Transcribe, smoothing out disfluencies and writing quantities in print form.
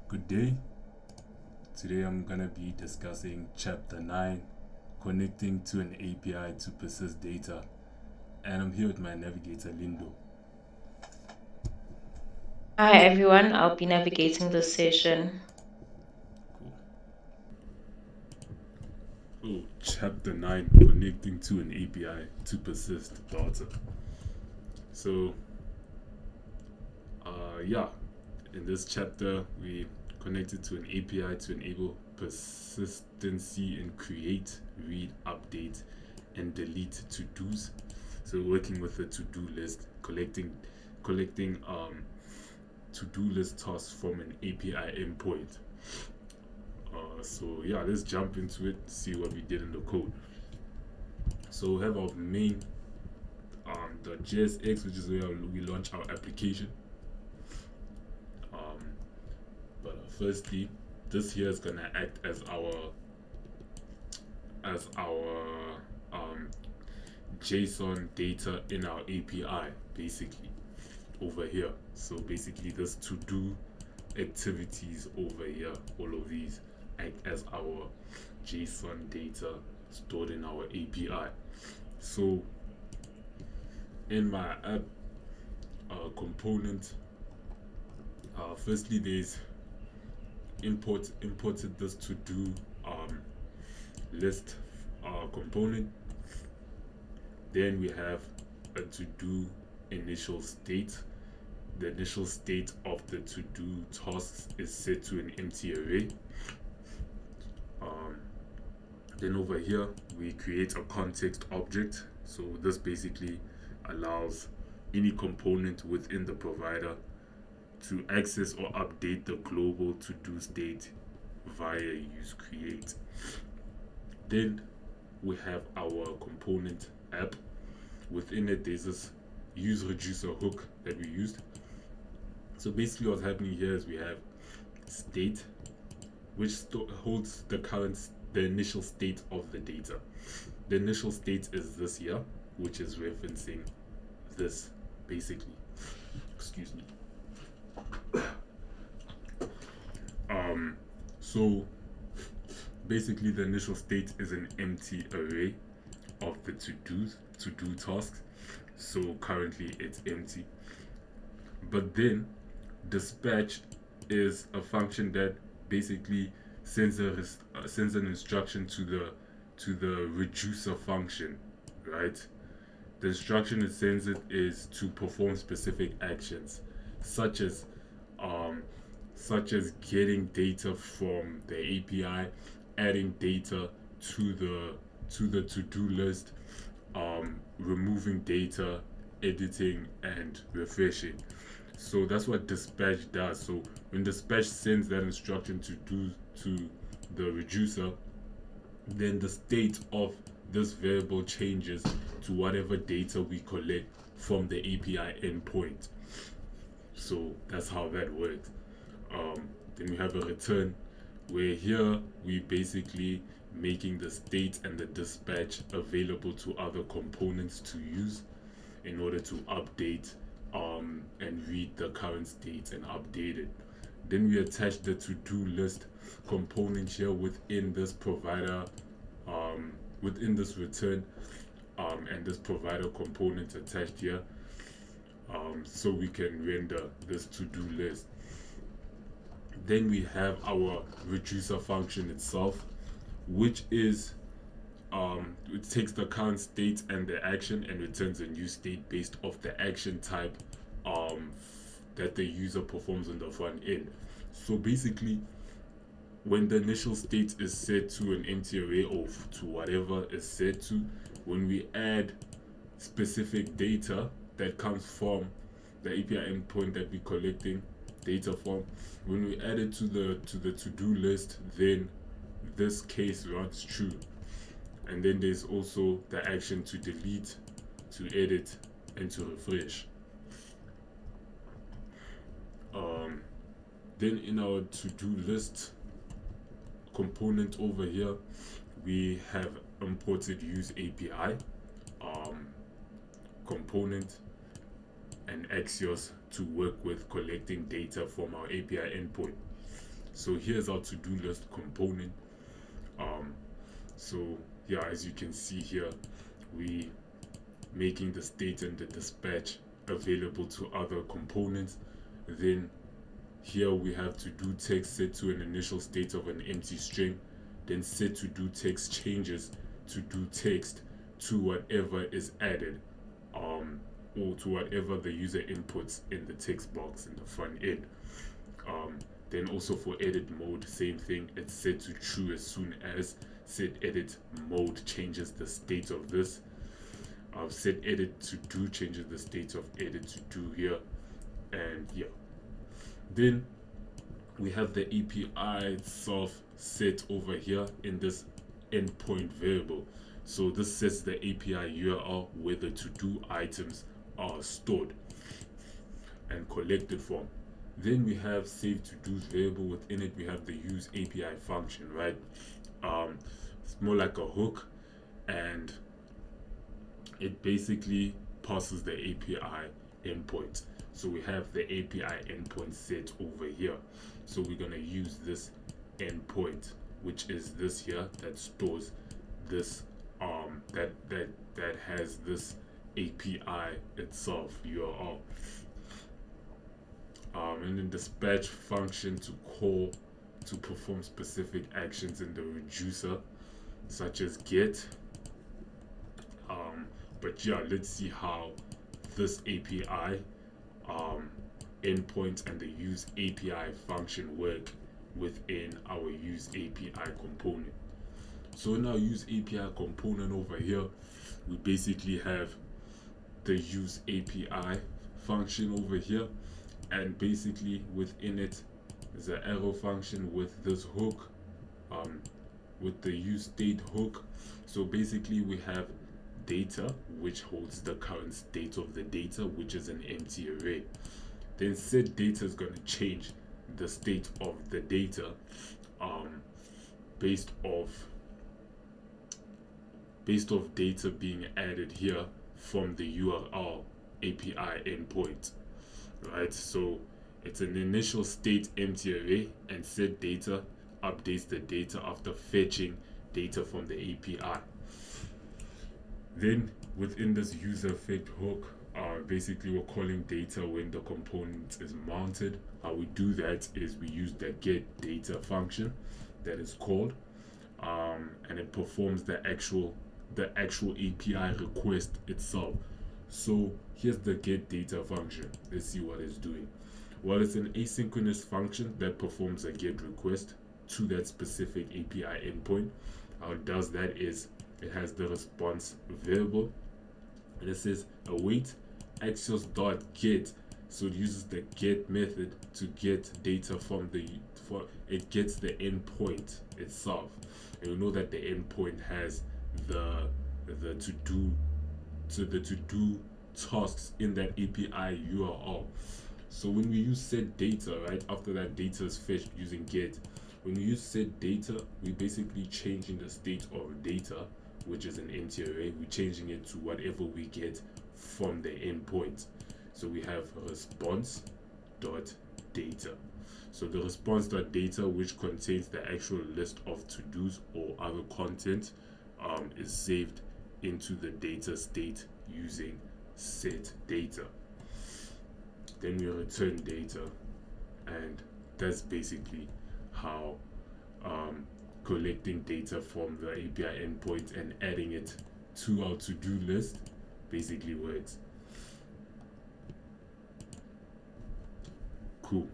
Good day. Today I'm gonna be discussing Chapter 9, Connecting to an API to Persist Data. And I'm here with my navigator, Lindo. Hi everyone, I'll be navigating this session. Cool. Oh, Chapter 9, Connecting to an API to Persist Data. So, yeah, in this chapter, we connected to an API to enable persistency in create, read, update, and delete to-dos. So working with a to-do list, collecting to-do list tasks from an API endpoint. So yeah, let's jump into it, see what we did in the code. So we have our main the JSX, which is where we launch our application. Um, but firstly, this here is gonna act as our um, JSON data in our API, basically over here. So basically, this to do activities over here, all of these act as our JSON data stored in our API. So in my app component, firstly there's imported this to do list component. Then we have a to do initial state. The initial state of the to do tasks is set to an empty array. Um, then over here we create a context object. So this basically allows any component within the provider to access or update the global to do state via use create. Then we have our component app. Within it, there's this use reducer hook that we used. So basically, what's happening here is we have state, which holds the initial state of the data. The initial state is this here, which is referencing this basically. Excuse me. So basically, the initial state is an empty array of the to do tasks. So currently it's empty. But then dispatch is a function that basically sends an instruction to the reducer function, right? The instruction it sends it is to perform specific actions, such as um, getting data from the API, adding data to the to-do list, removing data, editing, and refreshing. So that's what dispatch does. So when dispatch sends that instruction to do to the reducer, then the state of this variable changes to whatever data we collect from the API endpoint. So that's how that works. Then we have a return where here we basically making the state and the dispatch available to other components to use in order to update and read the current state and update it. Then we attach the to-do list component here within this provider, within this return, and this provider component attached here, so we can render this to-do list. Then we have our reducer function itself, which is it takes the current state and the action and returns a new state based off the action type um, that the user performs on the front end. So basically, when the initial state is set to an empty array or to whatever is set to, when we add specific data that comes from the API endpoint that we're collecting data from, when we add it to the to-do list, then this case runs true. And then there's also the action to delete, to edit, and to refresh. Um, then in our to-do list component over here, we have imported use API um, component and Axios to work with collecting data from our API endpoint. So here's our to-do list component. So yeah, as you can see here, we making the state and the dispatch available to other components. Then here we have to do text set to an initial state of an empty string. Then set to do text changes to do text to whatever is added, or to whatever the user inputs in the text box in the front end. Then also for edit mode, same thing. It's set to true as soon as set edit mode changes the state of this. Set edit to do changes the state of edit to do here, and yeah. Then we have the API itself set over here in this endpoint variable. So this sets the API URL where the to-do items are stored and collected from. Then we have save to-dos variable. Within it we have the use API function, right? It's more like a hook, and it basically passes the API endpoint. So we have the API endpoint set over here. So we're gonna use this endpoint, which is this here that stores this that has this API itself URL. And then dispatch function to call to perform specific actions in the reducer, such as get. But yeah, let's see how this API endpoint and the use API function work within our use API component. So in our use API component over here, we basically have the use API function over here, and basically within it is an arrow function with this hook, with the use state hook. So basically we have data, which holds the current state of the data, which is an empty array. Then set data is going to change the state of the data based off data being added here from the URL API endpoint, right? So it's an initial state empty array, and set data updates the data after fetching data from the API. Then within this user effect hook, basically we're calling data when the component is mounted. How we do that is we use the get data function that is called, and it performs the actual API request itself. So here's the get data function. Let's see what it's doing. Well, it's an asynchronous function that performs a get request to that specific API endpoint. How it does that is it has the response variable, and it says await axios.get. So it uses the get method to get data from it gets the endpoint itself. And you know that the endpoint has the to do tasks in that API URL. So when we use set data, right after that data is fetched using get, when we use set data, we basically changing the state of data, which is an empty array. We're changing it to whatever we get from the endpoint. So we have response.data. So the response.data, which contains the actual list of to-dos or other content, is saved into the data state using set data. Then we return data, and that's basically how collecting data from the API endpoint and adding it to our to-do list basically works. Cool.